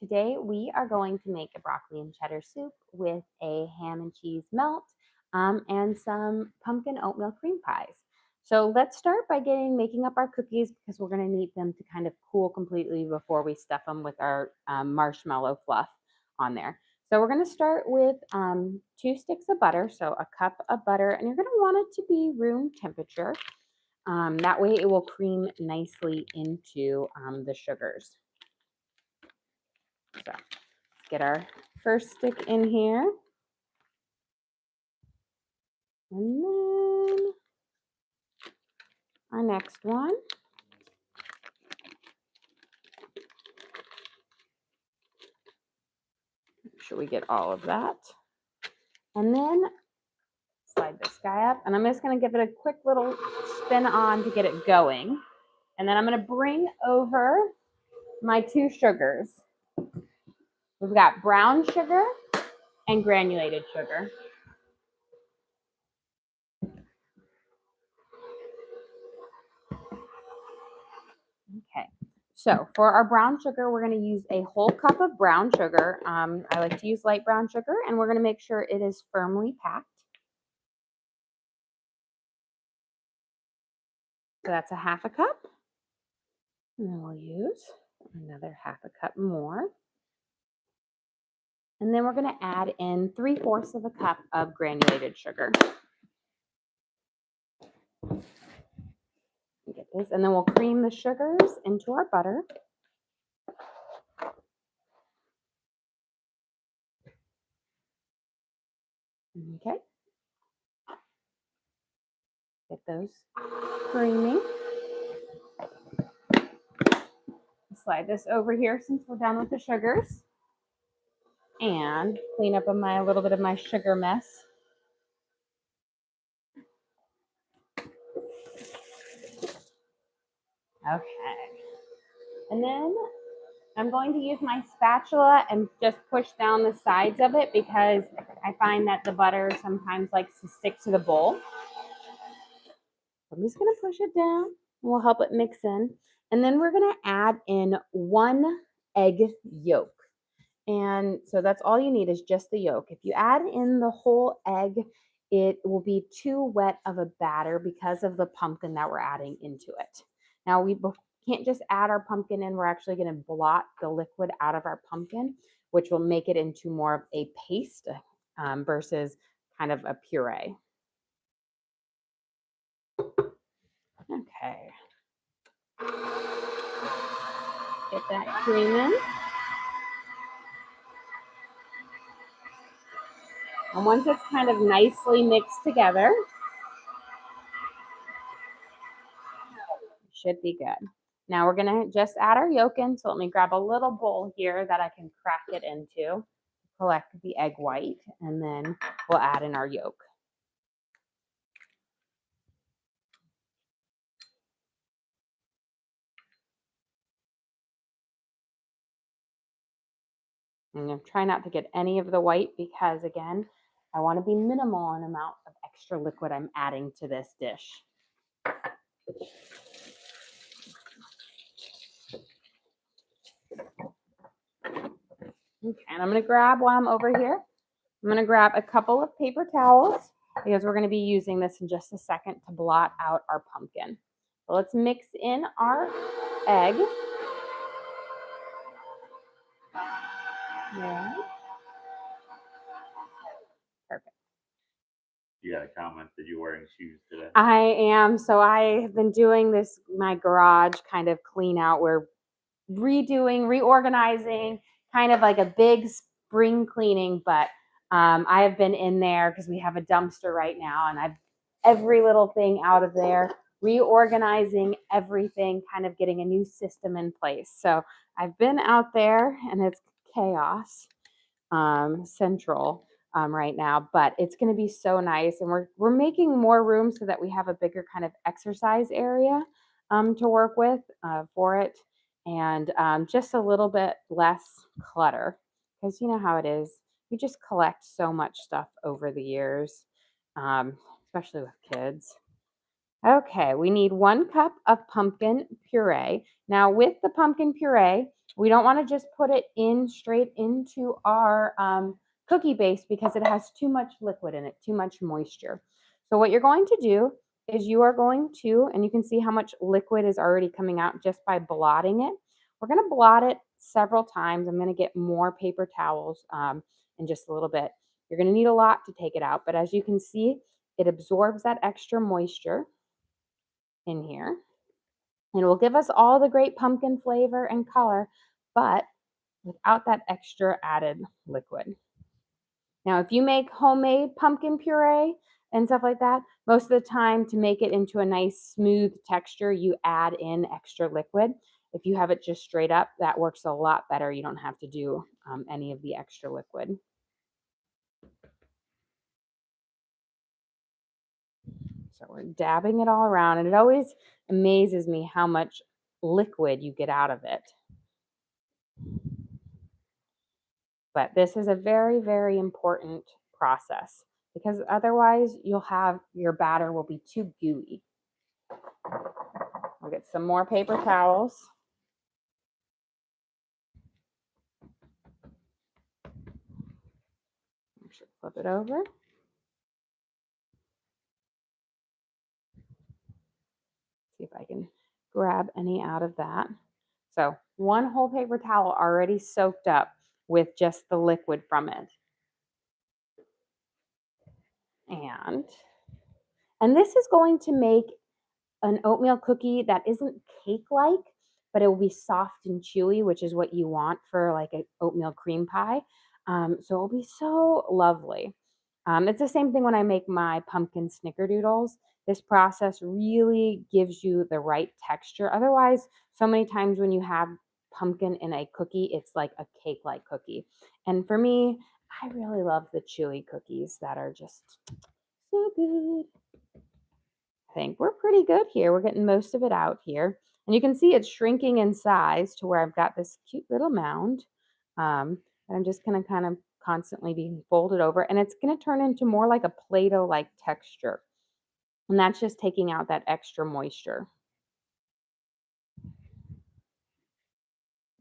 today we are going to make a broccoli and cheddar soup with a ham and cheese melt and some pumpkin oatmeal cream pies. So let's start by making up our cookies because we're going to need them to kind of cool completely before we stuff them with our marshmallow fluff on there. So we're going to start with 2 sticks of butter, so a cup of butter, and you're going to want it to be room temperature. That way it will cream nicely into the sugars. So let's get our first stick in here. And then our next one. Make sure we get all of that. And then slide this guy up. And I'm just going to give it a quick little spin on to get it going. And then I'm going to bring over my 2 sugars. We've got brown sugar and granulated sugar. Okay, so for our brown sugar, we're going to use a whole cup of brown sugar. I like to use light brown sugar, and we're going to make sure it is firmly packed. So that's a half a cup. And then we'll use another half a cup more. And then we're going to add in 3/4 of a cup of granulated sugar. Get this, and then we'll cream the sugars into our butter. Okay. Get those creaming. Slide this over here since we're done with the sugars. And clean up a little bit of my sugar mess. Okay. And then I'm going to use my spatula and just push down the sides of it because I find that the butter sometimes likes to stick to the bowl. I'm just going to push it down. We'll help it mix in. And then we're going to add in 1 egg yolk. And so that's all you need is just the yolk. If you add in the whole egg, it will be too wet of a batter because of the pumpkin that we're adding into it. Now we can't just add our pumpkin in. We're actually going to blot the liquid out of our pumpkin, which will make it into more of a paste versus kind of a puree. Okay. Get that cream in. And once it's kind of nicely mixed together, it should be good. Now we're going to just add our yolk in. So let me grab a little bowl here that I can crack it into, collect the egg white, and then we'll add in our yolk. I'm going to try not to get any of the white because, again, I want to be minimal in amount of extra liquid I'm adding to this dish. Okay, and I'm going to grab, while I'm over here, I'm going to grab a couple of paper towels because we're going to be using this in just a second to blot out our pumpkin. So let's mix in our egg. Yeah. Perfect. You got a comment that you're wearing shoes today. I am. So I have been doing this, my garage kind of clean out. We're reorganizing, kind of like a big spring cleaning, but I have been in there because we have a dumpster right now, and I've every little thing out of there, reorganizing everything, kind of getting a new system in place. So I've been out there, and it's chaos central right now, but it's going to be so nice, and we're making more room so that we have a bigger kind of exercise area to work with for it. And just a little bit less clutter because you know how it is. You just collect so much stuff over the years, especially with kids. Okay, we need 1 cup of pumpkin puree. Now with the pumpkin puree, we don't want to just put it in straight into our cookie base because it has too much liquid in it, too much moisture. So what you're going to do is you are going to, and you can see how much liquid is already coming out just by blotting it. We're going to blot it several times. I'm going to get more paper towels in just a little bit. You're going to need a lot to take it out, but as you can see, it absorbs that extra moisture in here. And it will give us all the great pumpkin flavor and color, but without that extra added liquid. Now, if you make homemade pumpkin puree and stuff like that, most of the time to make it into a nice smooth texture, you add in extra liquid. If you have it just straight up, that works a lot better. You don't have to do any of the extra liquid. So we're dabbing it all around, and it always amazes me how much liquid you get out of it. But this is a very, very important process because otherwise you'll have your batter will be too gooey. We'll get some more paper towels. I should flip it over. See if I can grab any out of that. So 1 whole paper towel already soaked up with just the liquid from it. And this is going to make an oatmeal cookie that isn't cake-like, but it will be soft and chewy, which is what you want for like an oatmeal cream pie. So it'll be so lovely. It's the same thing when I make my pumpkin snickerdoodles. This process really gives you the right texture. Otherwise, so many times when you have pumpkin in a cookie, it's like a cake-like cookie. And for me, I really love the chewy cookies that are just so good. I think we're pretty good here. We're getting most of it out here. And you can see it's shrinking in size to where I've got this cute little mound. I'm just going to kind of constantly being folded over. And it's going to turn into more like a Play-Doh-like texture. And that's just taking out that extra moisture.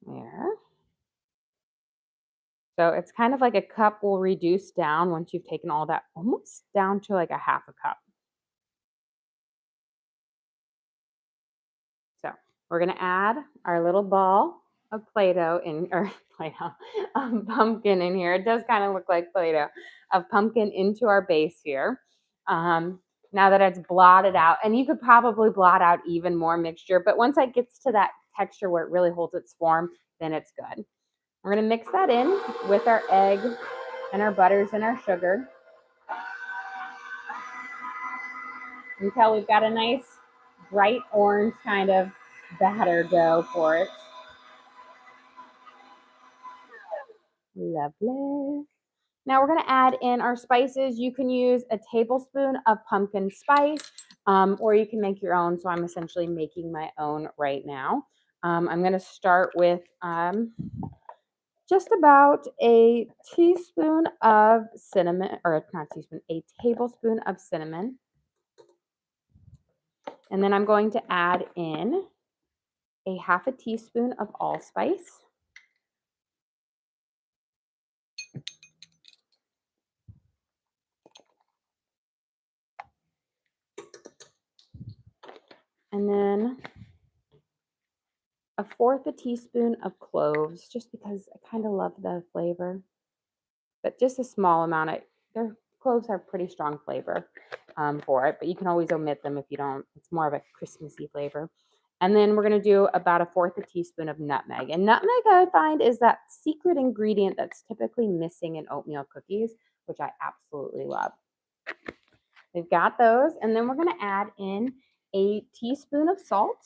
There. So it's kind of like a cup will reduce down once you've taken all that almost down to like a half a cup. So we're going to add our little ball of Play-Doh in, or Play-Doh, pumpkin in here. It does kind of look like Play-Doh of pumpkin into our base here. Now that it's blotted out, and you could probably blot out even more mixture, but once it gets to that texture where it really holds its form, then it's good. We're going to mix that in with our egg and our butters and our sugar until we've got a nice bright orange kind of batter dough for it. Lovely. Now we're going to add in our spices. You can use a tablespoon of pumpkin spice, or you can make your own. So I'm essentially making my own right now. I'm going to start with just about a teaspoon of cinnamon, or not a teaspoon, a tablespoon of cinnamon. And then I'm going to add in a half a teaspoon of allspice. And then a fourth a teaspoon of cloves, just because I kind of love the flavor. But just a small amount. Their cloves have pretty strong flavor for it, but you can always omit them if you don't. It's more of a Christmassy flavor. And then we're going to do about a fourth a teaspoon of nutmeg. And nutmeg, I find, is that secret ingredient that's typically missing in oatmeal cookies, which I absolutely love. We've got those. And then we're going to add in a teaspoon of salt.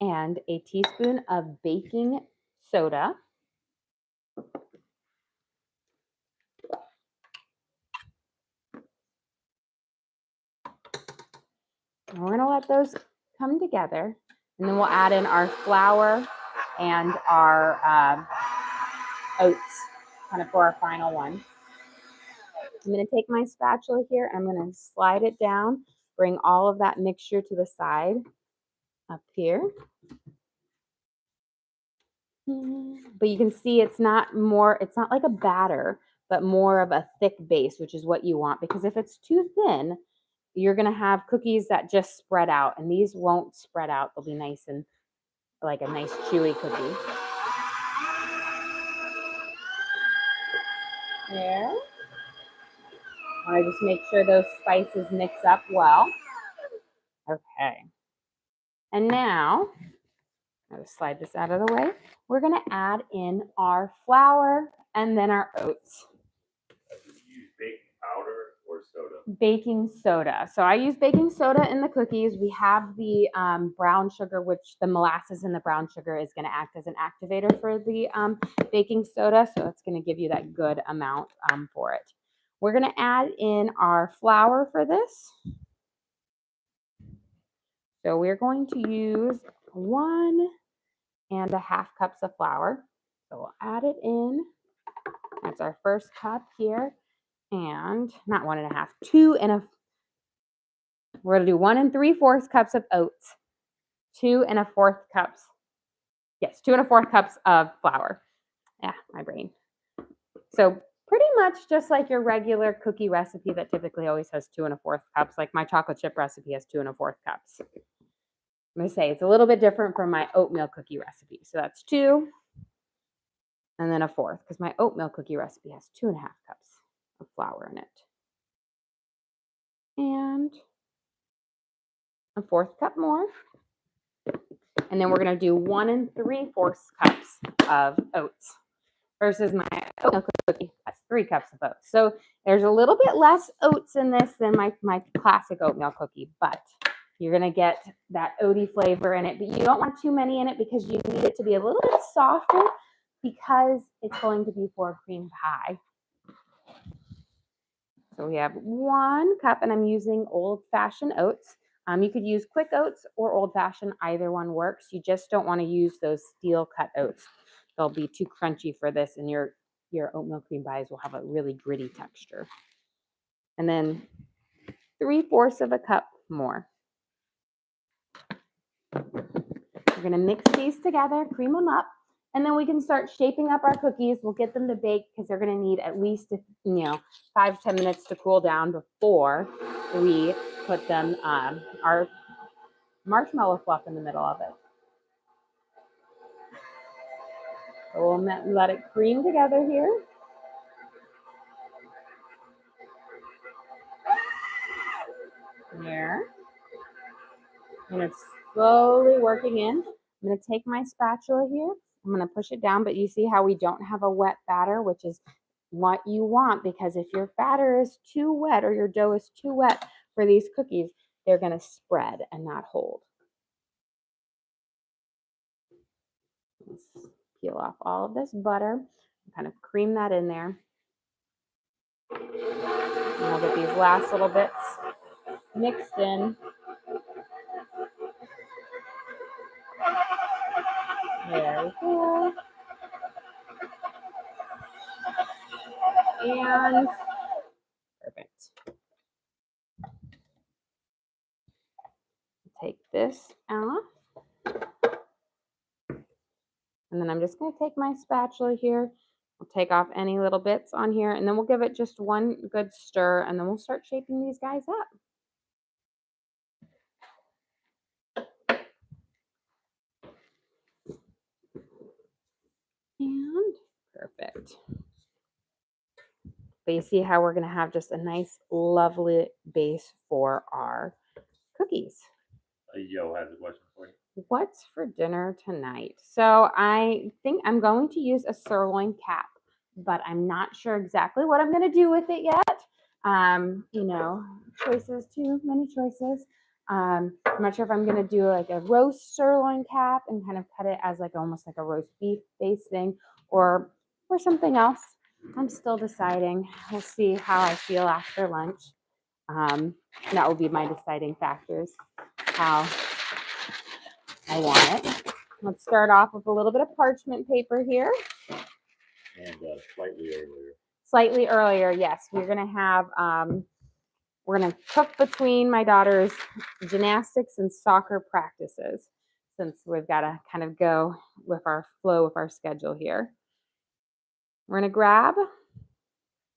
And a teaspoon of baking soda. And we're going to let those come together. And then we'll add in our flour and our oats. kind of for our final one. I'm going to take my spatula here. I'm going to slide it down, bring all of that mixture to the side up here. But you can see it's not like a batter, but more of a thick base, which is what you want, because if it's too thin, you're going to have cookies that just spread out, and these won't spread out. They'll be nice and like a nice chewy cookie. There. I just make sure those spices mix up well. Okay. And now, I'll just slide this out of the way. We're going to add in our flour and then our oats. You use baking powder or soda? Baking soda. So I use baking soda in the cookies. We have the brown sugar, which the molasses in the brown sugar is going to act as an activator for the baking soda. So it's going to give you that good amount for it. We're going to add in our flour for this. So we're going to use 1.5 cups of flour. So we'll add it in. That's our first cup here. And not 1.5, 2.5. We're going to do 1 3/4 cups of oats, 2.25 cups. Yes, 2.25 cups of flour. Yeah, my brain. So pretty much just like your regular cookie recipe that typically always has 2.25 cups, like my chocolate chip recipe has 2.25 cups. I'm going to say it's a little bit different from my oatmeal cookie recipe. So that's 2 and then 1/4, because my oatmeal cookie recipe has 2.5 cups of flour in it. And 1/4 cup more. And then we're going to do 1 3/4 cups of oats versus my oatmeal cookie has 3 cups of oats. So there's a little bit less oats in this than my classic oatmeal cookie, but you're going to get that oaty flavor in it. But you don't want too many in it because you need it to be a little bit softer because it's going to be for a cream pie. So we have 1 cup, and I'm using old-fashioned oats. You could use quick oats or old-fashioned. Either one works. You just don't want to use those steel-cut oats. They'll be too crunchy for this, and your oatmeal cream pies will have a really gritty texture. And then 3/4 cup more. We're going to mix these together, cream them up, and then we can start shaping up our cookies. We'll get them to bake because they're going to need at least 5 to 10 minutes to cool down before we put them our marshmallow fluff in the middle of it. So we'll let it cream together here. There. And it's slowly working in. I'm going to take my spatula here. I'm going to push it down, but you see how we don't have a wet batter, which is what you want, because if your batter is too wet or your dough is too wet for these cookies, they're going to spread and not hold. Let's peel off all of this butter, kind of cream that in there. And I'll get these last little bits mixed in. There we go. And perfect. Take this off. And then I'm just going to take my spatula here. I'll take off any little bits on here, and then we'll give it just one good stir, and then we'll start shaping these guys up. And perfect. But you see how we're going to have just a nice, lovely base for our cookies. Yo has a question for you. What's for dinner tonight? So I think I'm going to use a sirloin cap, but I'm not sure exactly what I'm going to do with it yet. Choices, too many choices. I'm not sure if I'm going to do like a roast sirloin cap and kind of cut it as like almost like a roast beef based thing, or something else. I'm still deciding. We'll see how I feel after lunch. That will be my deciding factors, how I want it. Let's start off with a little bit of parchment paper here. And slightly earlier. Slightly earlier, yes. We're gonna have we're gonna cook between my daughter's gymnastics and soccer practices, since we've got to kind of go with our flow with our schedule here. We're gonna grab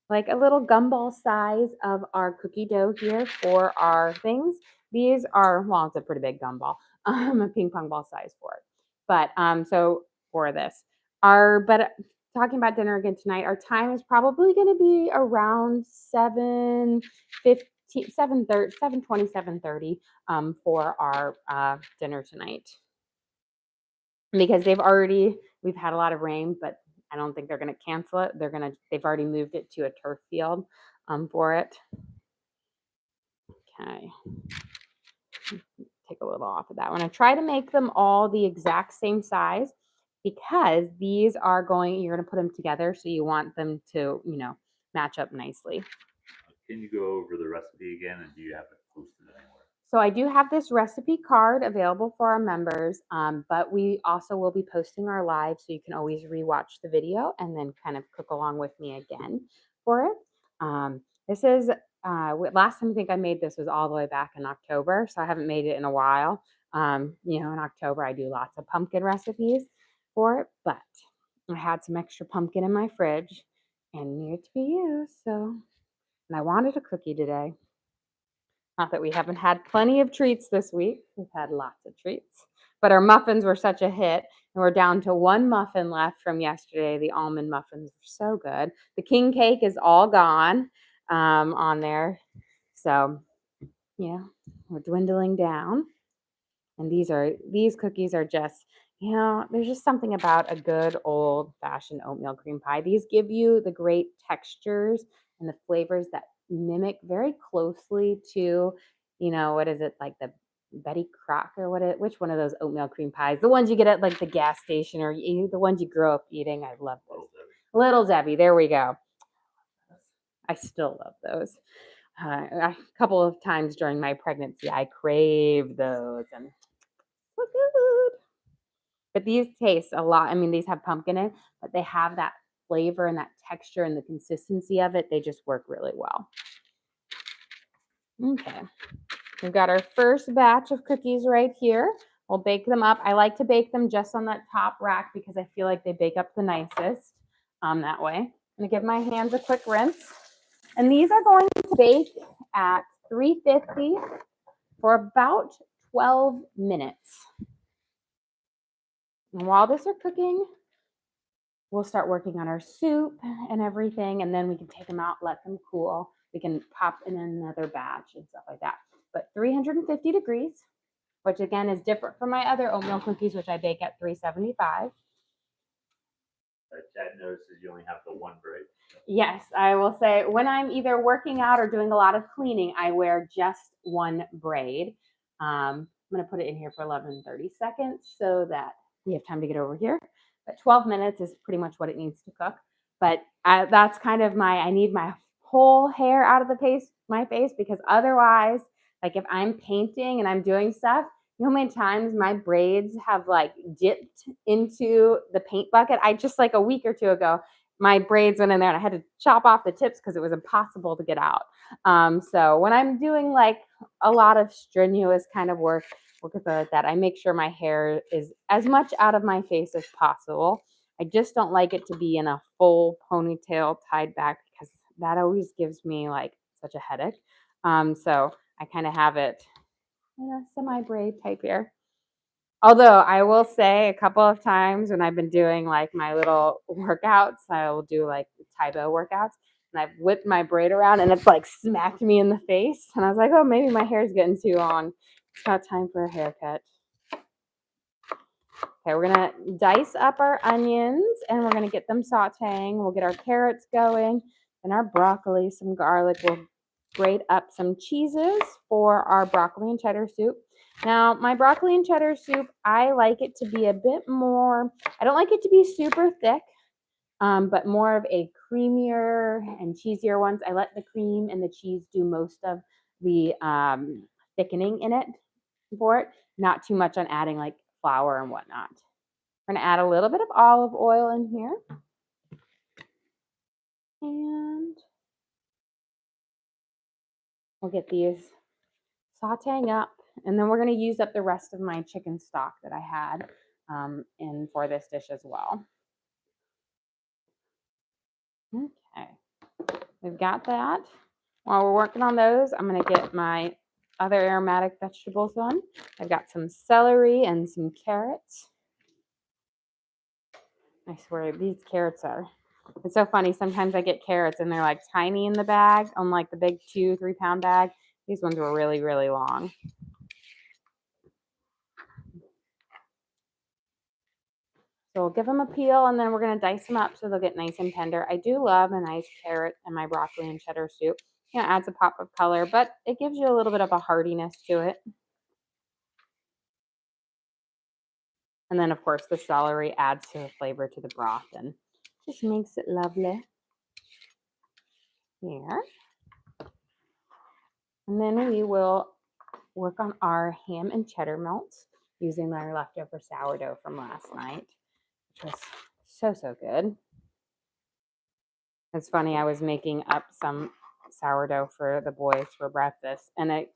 like a little gumball size of our cookie dough here for our things. These are, well, it's a pretty big gumball, a ping pong ball size for it. But so for this, but talking about dinner again tonight, our time is probably going to be around 7:15, 7:30, 7:20, 7:30 for our dinner tonight. Because we've had a lot of rain, but I don't think they're going to cancel it. They've already moved it to a turf field for it. Okay. Take a little off of that one. I try to make them all the exact same size because these are you're going to put them together. So you want them to, match up nicely. Can you go over the recipe again, and do you have it posted anywhere? So I do have this recipe card available for our members, but we also will be posting our live, so you can always rewatch the video and then kind of cook along with me again for it. This is last time I think I made this was all the way back in October, so I haven't made it in a while. In October I do lots of pumpkin recipes for it, but I had some extra pumpkin in my fridge and needed to be used, and I wanted a cookie today. Not that we haven't had plenty of treats this week. We've had lots of treats. But our muffins were such a hit, and we're down to one muffin left from yesterday. The almond muffins were so good. The king cake is all gone on there. So, we're dwindling down. And these cookies are just, there's just something about a good old-fashioned oatmeal cream pie. These give you the great textures and the flavors that mimic very closely to, what is it, like the Betty Crocker, which one of those oatmeal cream pies? The ones you get at like the gas station, or the ones you grow up eating. I love those. Little Debbie, there we go. I still love those. A couple of times during my pregnancy, I craved those, and so good. But these taste a lot. I mean, these have pumpkin in, but they have that flavor and that texture and the consistency of it. They just work really well. Okay. We've got our first batch of cookies right here. We'll bake them up. I like to bake them just on that top rack because I feel like they bake up the nicest that way. I'm going to give my hands a quick rinse. And these are going to bake at 350 for about 12 minutes. And while these are cooking, we'll start working on our soup and everything, and then we can take them out, let them cool. We can pop in another batch and stuff like that. But 350 degrees, which again is different from my other oatmeal cookies, which I bake at 375. Chad notices you only have the one braid. Yes, I will say when I'm either working out or doing a lot of cleaning, I wear just one braid. I'm going to put it in here for 30 seconds so that we have time to get over here. But 12 minutes is pretty much what it needs to cook. But that's kind of I need my whole hair out of my face, because otherwise, like if I'm painting and I'm doing stuff, you know how many times my braids have like dipped into the paint bucket? I just like a week or two ago, my braids went in there and I had to chop off the tips because it was impossible to get out. So when I'm doing like a lot of strenuous kind of work like that, I make sure my hair is as much out of my face as possible. I just don't like it to be in a full ponytail tied back because that always gives me like such a headache. So I kind of have it semi-braid type here. Although I will say a couple of times when I've been doing like my little workouts, I will do like Taibo workouts, and I've whipped my braid around and it's like smacked me in the face. And I was like, oh, maybe my hair is getting too long. It's not time for a haircut. Okay, we're gonna dice up our onions and we're gonna get them sauteing. We'll get our carrots going and our broccoli, some garlic. We'll grate up some cheeses for our broccoli and cheddar soup. Now, my broccoli and cheddar soup, I like it to be a bit more, I don't like it to be super thick, but more of a creamier and cheesier ones. I let the cream and the cheese do most of the thickening in it for it, not too much on adding like flour and whatnot. We're going to add a little bit of olive oil in here. And we'll get these sauteing up. And then we're going to use up the rest of my chicken stock that I had in for this dish as well. Okay, we've got that. While we're working on those, I'm going to get my other aromatic vegetables on. I've got some celery and some carrots. I swear these carrots are, it's so funny. Sometimes I get carrots and they're like tiny in the bag on like the big 2-3 pound bag. These ones were really, really long. So we'll give them a peel and then we're going to dice them up so they'll get nice and tender. I do love a nice carrot in my broccoli and cheddar soup. You know, adds a pop of color, but it gives you a little bit of a heartiness to it. And then, of course, the celery adds to the flavor to the broth and just makes it lovely. Here. And then we will work on our ham and cheddar melts using our leftover sourdough from last night, which was so, so good. It's funny, I was making up some sourdough for the boys for breakfast, and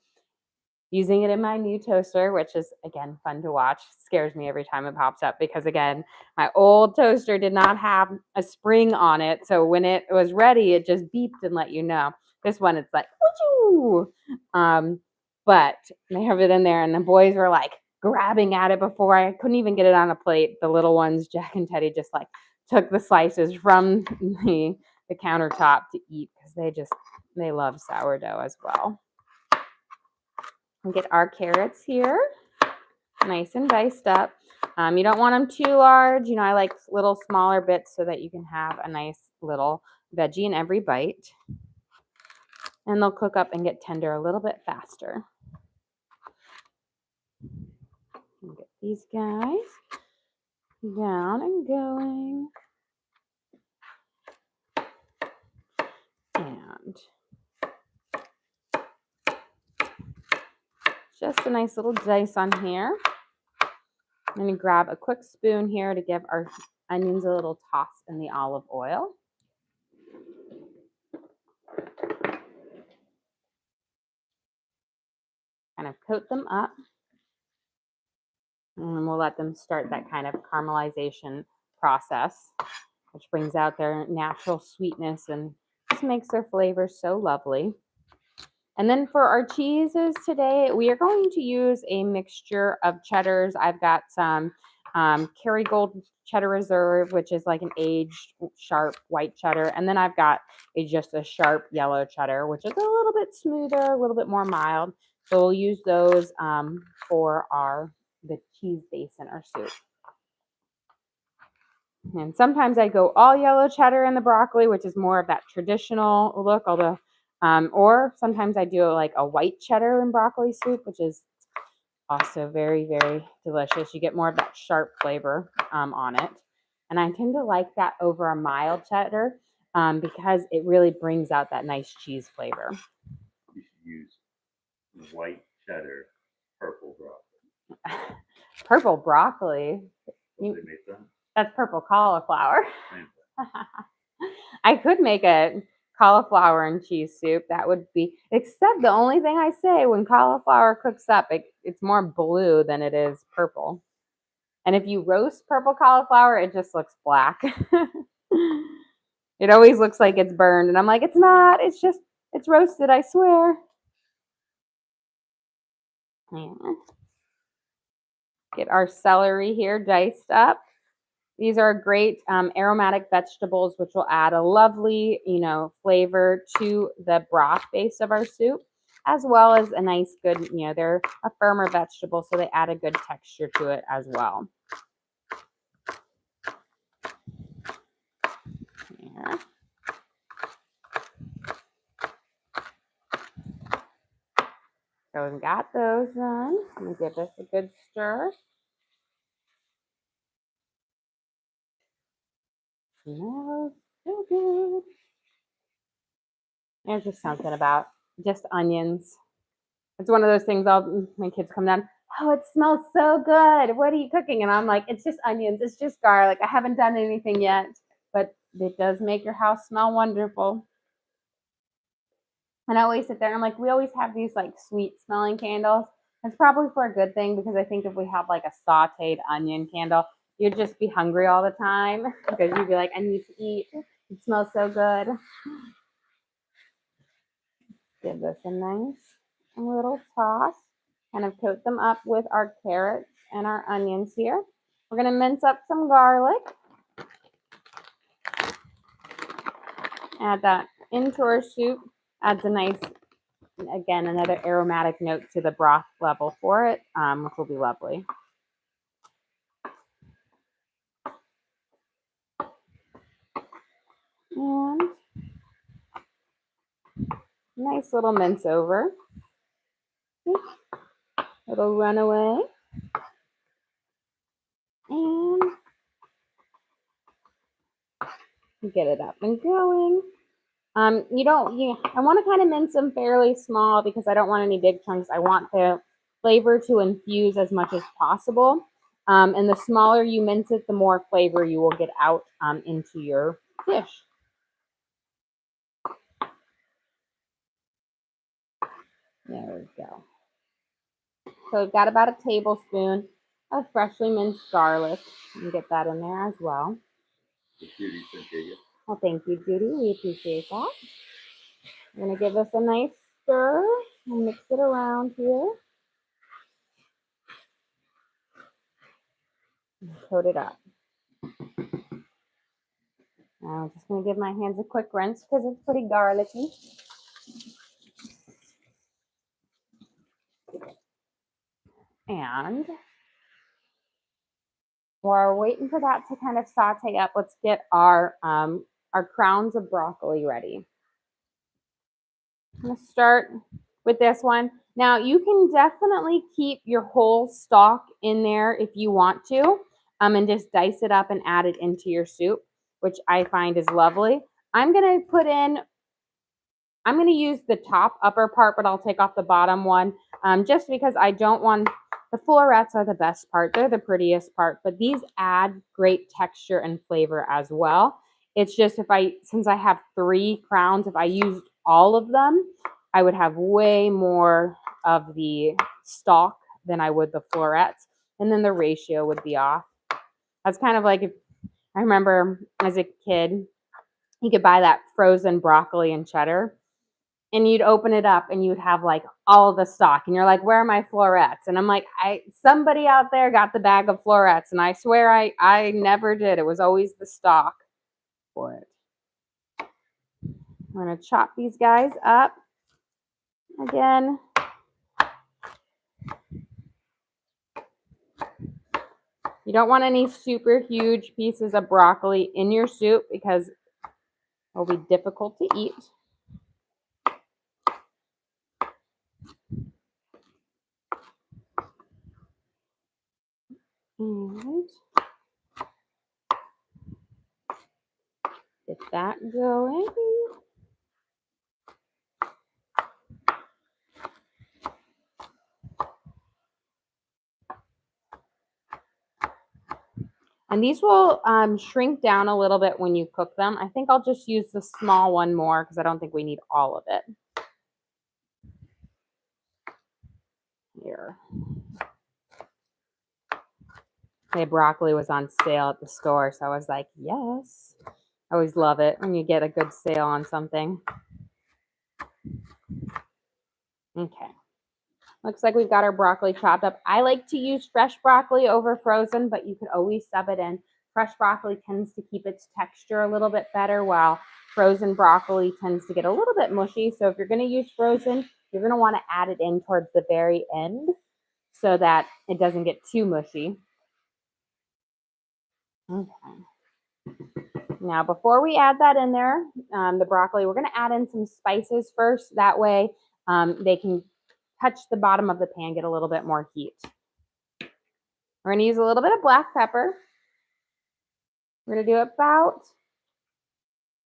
using it in my new toaster, which is, again, fun to watch. Scares me every time it pops up because, again, my old toaster did not have a spring on it. So when it was ready, it just beeped and let you know. This one, it's like, woo! But they have it in there, and the boys were like grabbing at it before I couldn't even get it on a plate. The little ones, Jack and Teddy, just like took the slices from the countertop to eat because they love sourdough as well. And get our carrots here, nice and diced up. You don't want them too large. You know, I like little smaller bits so that you can have a nice little veggie in every bite. And they'll cook up and get tender a little bit faster. Get these guys down and going. And just a nice little dice on here. I'm going to grab a quick spoon here to give our onions a little toss in the olive oil. Kind of coat them up. And we'll let them start that kind of caramelization process, which brings out their natural sweetness and just makes their flavor so lovely. And then for our cheeses today, we are going to use a mixture of cheddars. I've got some Kerrygold Cheddar Reserve, which is like an aged sharp white cheddar. And then I've got just a sharp yellow cheddar, which is a little bit smoother, a little bit more mild. So we'll use those for the cheese base in our soup. And sometimes I go all yellow cheddar in the broccoli, which is more of that traditional look, although or sometimes I do like a white cheddar in broccoli soup, which is also very, very delicious. You get more of that sharp flavor on it. And I tend to like that over a mild cheddar because it really brings out that nice cheese flavor. You should use white cheddar, purple broccoli. Purple broccoli? That's purple cauliflower. I could make a cauliflower and cheese soup. That would be, except the only thing I say, when cauliflower cooks up, it's more blue than it is purple. And if you roast purple cauliflower, it just looks black. It always looks like it's burned. And I'm like, it's not. It's roasted, I swear. Yeah. Get our celery here diced up. These are great aromatic vegetables, which will add a lovely, flavor to the broth base of our soup, as well as a nice, good, they're a firmer vegetable, so they add a good texture to it as well. Here. So we've got those done. I'm going to give this a good stir. Smells so good. There's just something about just onions. It's one of those things my kids come down, oh, it smells so good. What are you cooking? And I'm like, it's just onions. It's just garlic. I haven't done anything yet. But It does make your house smell wonderful. And I always sit there and I'm like, we always have these like sweet smelling candles. It's probably for a good thing because I think if we have like a sauteed onion candle, you'd just be hungry all the time because you'd be like, I need to eat. It smells so good. Give this a nice little toss. Kind of coat them up with our carrots and our onions here. We're going to mince up some garlic. Add that into our soup. Adds a nice, again, another aromatic note to the broth level for it, which will be lovely. And nice little mince over. It'll run away. And get it up and going. I want to kind of mince them fairly small because I don't want any big chunks. I want the flavor to infuse as much as possible. And the smaller you mince it, the more flavor you will get out into your dish. There we go. So we've got about a tablespoon of freshly minced garlic. You can get that in there as well. Well, thank you, Judy. We appreciate that. I'm going to give this a nice stir and mix it around here. And coat it up. Now I'm just going to give my hands a quick rinse because it's pretty garlicky. And while we're waiting for that to kind of saute up, let's get our crowns of broccoli ready. I'm going to start with this one. Now, you can definitely keep your whole stalk in there if you want to, and just dice it up and add it into your soup, which I find is lovely. I'm going to use the top upper part, but I'll take off the bottom one, just because I don't want, the florets are the best part. They're the prettiest part, but these add great texture and flavor as well. It's just since I have 3 crowns, if I used all of them, I would have way more of the stalk than I would the florets, and then the ratio would be off. That's kind of like, if I remember as a kid, you could buy that frozen broccoli and cheddar, and you'd open it up and you'd have like all the stalk, and you're like, where are my florets? And I'm like, somebody out there got the bag of florets, and I swear I never did. It was always the stalk for it. I'm going to chop these guys up again. You don't want any super huge pieces of broccoli in your soup because it'll be difficult to eat. And get that going. And these will shrink down a little bit when you cook them. I think I'll just use the small one more because I don't think we need all of it. Here. The broccoli was on sale at the store, so I was like, yes. I always love it when you get a good sale on something. Okay. Looks like we've got our broccoli chopped up. I like to use fresh broccoli over frozen, but you could always sub it in. Fresh broccoli tends to keep its texture a little bit better, while frozen broccoli tends to get a little bit mushy. So if you're going to use frozen, you're going to want to add it in towards the very end so that it doesn't get too mushy. Okay. Now, before we add that in there, the broccoli, we're going to add in some spices first. That way they can touch the bottom of the pan, get a little bit more heat. We're going to use a little bit of black pepper. We're going to do about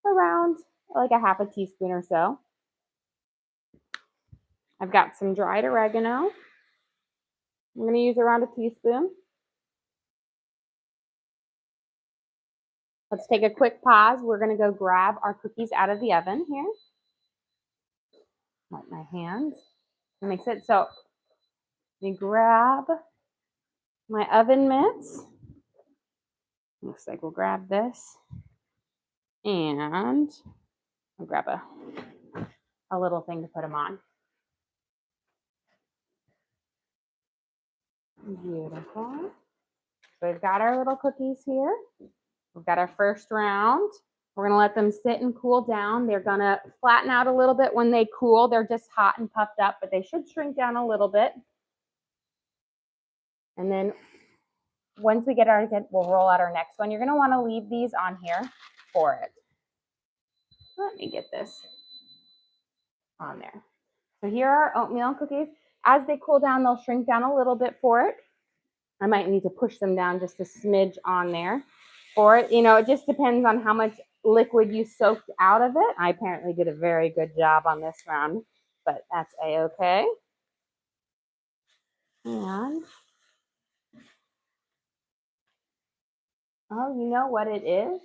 around like a half a teaspoon or so. I've got some dried oregano. I'm going to use around a teaspoon. Let's take a quick pause. We're going to go grab our cookies out of the oven here. Wipe my hands. Mix it. So let me grab my oven mitts. Looks like we'll grab this. And I'll grab a little thing to put them on. Beautiful. So we've got our little cookies here. We've got our first round. We're going to let them sit and cool down. They're going to flatten out a little bit when they cool. They're just hot and puffed up, but they should shrink down a little bit. And then once we get we'll roll out our next one. You're going to want to leave these on here for it. Let me get this on there. So here are our oatmeal cookies. As they cool down, they'll shrink down a little bit for it. I might need to push them down just a smidge on there for it. You know, it just depends on how much liquid you soaked out of it. I apparently did a very good job on this round, but that's a-okay. And oh, you know what it is?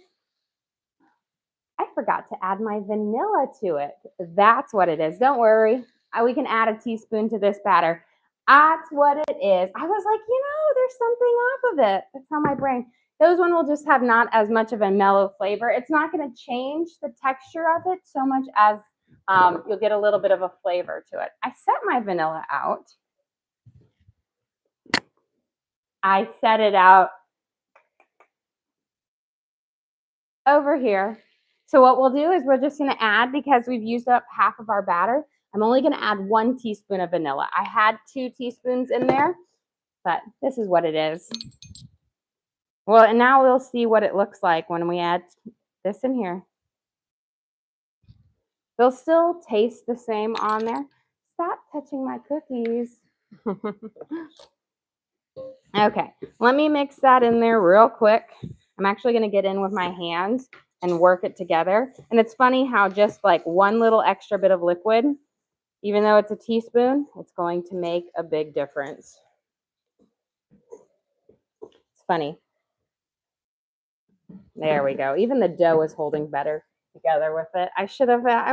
I forgot to add my vanilla to it. That's what it is. Don't worry. We can add a teaspoon to this batter. That's what it is. I was like, there's something off of it. That's how my brain. Those one will just have not as much of a mellow flavor. It's not going to change the texture of it so much as you'll get a little bit of a flavor to it. I set my vanilla out. I set it out over here. So what we'll do is we're just going to add, because we've used up half of our batter, I'm only going to add 1 teaspoon of vanilla. I had 2 teaspoons in there, but this is what it is. Well, and now we'll see what it looks like when we add this in here. They'll still taste the same on there. Stop touching my cookies. Okay, let me mix that in there real quick. I'm actually going to get in with my hands and work it together. And it's funny how just like one little extra bit of liquid, even though it's a teaspoon, it's going to make a big difference. It's funny. There we go. Even the dough is holding better together with it. I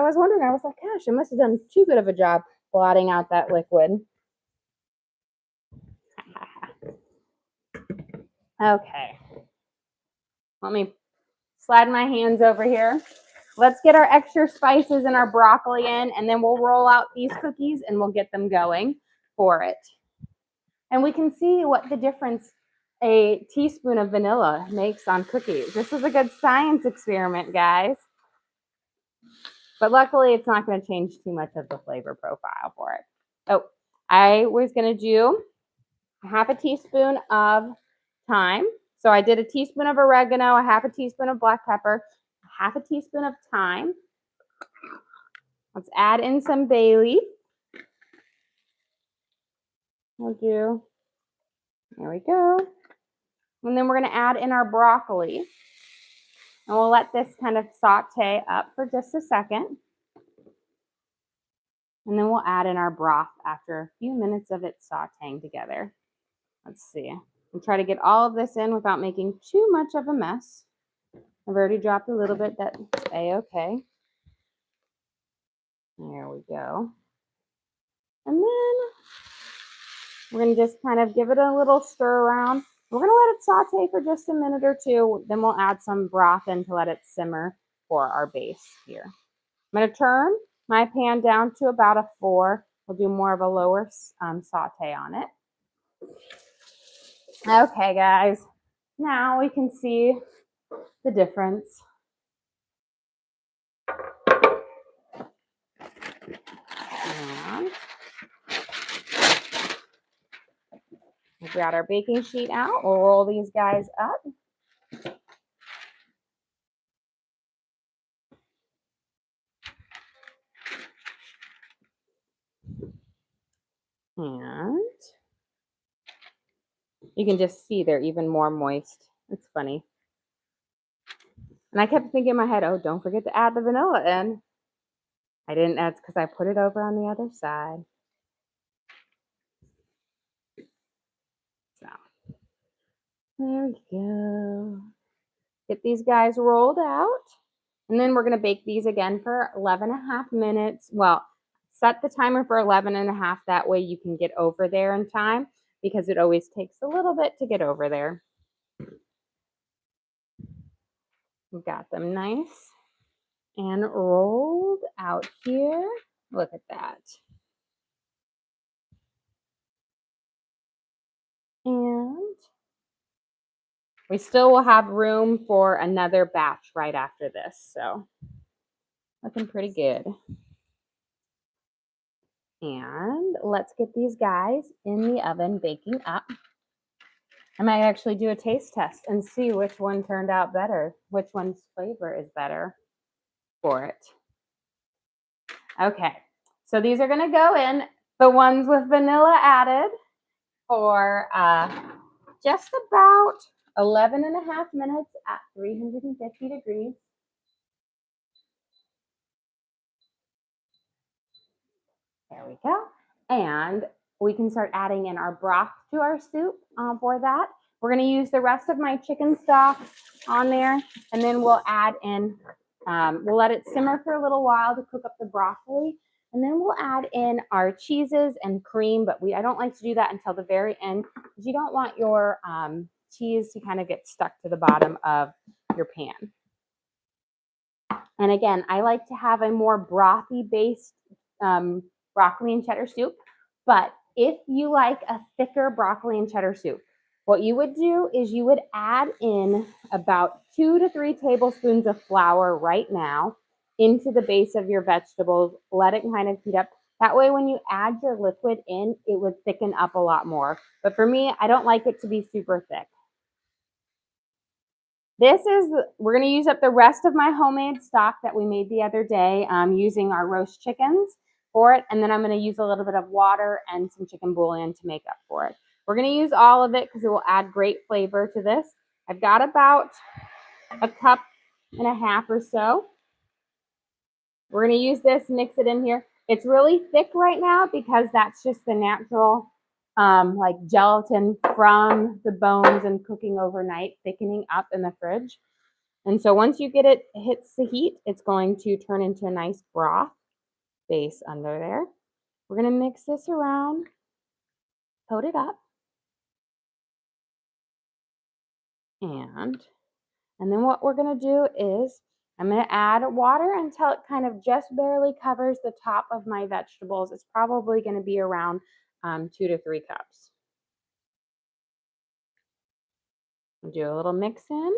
was wondering, I was like, gosh, I must have done too good of a job blotting out that liquid. Okay. Let me slide my hands over here. Let's get our extra spices and our broccoli in, and then we'll roll out these cookies and we'll get them going for it. And we can see what the difference a teaspoon of vanilla makes on cookies. This is a good science experiment, guys. But luckily, it's not going to change too much of the flavor profile for it. Oh, I was going to do half a teaspoon of thyme. So I did a teaspoon of oregano, a half a teaspoon of black pepper, half a teaspoon of thyme. Let's add in some bay leaf. There we go. And then we're going to add in our broccoli. And we'll let this kind of saute up for just a second. And then we'll add in our broth after a few minutes of it sauteing together. Let's see. And try to get all of this in without making too much of a mess. I've already dropped a little bit. That's a-okay. There we go. And then we're going to just kind of give it a little stir around. We're going to let it saute for just a minute or two. Then we'll add some broth in to let it simmer for our base here. I'm going to turn my pan down to about a 4. We'll do more of a lower saute on it. Okay, guys. Now we can see the difference. And we got our baking sheet out. We'll roll these guys up. And you can just see they're even more moist. It's funny. And I kept thinking in my head, oh, don't forget to add the vanilla in. I didn't. That's because I put it over on the other side. So there we go. Get these guys rolled out. And then we're going to bake these again for 11.5 minutes. Well, set the timer for 11.5. That way you can get over there in time because it always takes a little bit to get over there. We've got them nice and rolled out here. Look at that. And we still will have room for another batch right after this. So looking pretty good. And let's get these guys in the oven baking up. I might actually do a taste test and see which one turned out better, which one's flavor is better for it. Okay, so these are gonna go in, the ones with vanilla added, for just about 11.5 minutes at 350 degrees. There we go. And we can start adding in our broth to our soup for that. We're going to use the rest of my chicken stock on there, and then we'll add in, we'll let it simmer for a little while to cook up the broccoli, and then we'll add in our cheeses and cream, but I don't like to do that until the very end because you don't want your cheese to kind of get stuck to the bottom of your pan. And again, I like to have a more brothy based broccoli and cheddar soup. But if you like a thicker broccoli and cheddar soup, what you would do is you would add in about 2 to 3 tablespoons of flour right now into the base of your vegetables. Let it kind of heat up. That way, when you add your liquid in, it would thicken up a lot more. But for me, I don't like it to be super thick. We're going to use up the rest of my homemade stock that we made the other day using our roast chickens for it. And then I'm going to use a little bit of water and some chicken bouillon to make up for it. We're going to use all of it because it will add great flavor to this. I've got about 1.5 cups or so. We're going to use this, mix it in here. It's really thick right now because that's just the natural like gelatin from the bones and cooking overnight, thickening up in the fridge. And so once you get it hits the heat, it's going to turn into a nice broth base under there. We're going to mix this around, coat it up. And then what we're going to do is I'm going to add water until it kind of just barely covers the top of my vegetables. It's probably going to be around 2 to 3 cups. Do a little mix in,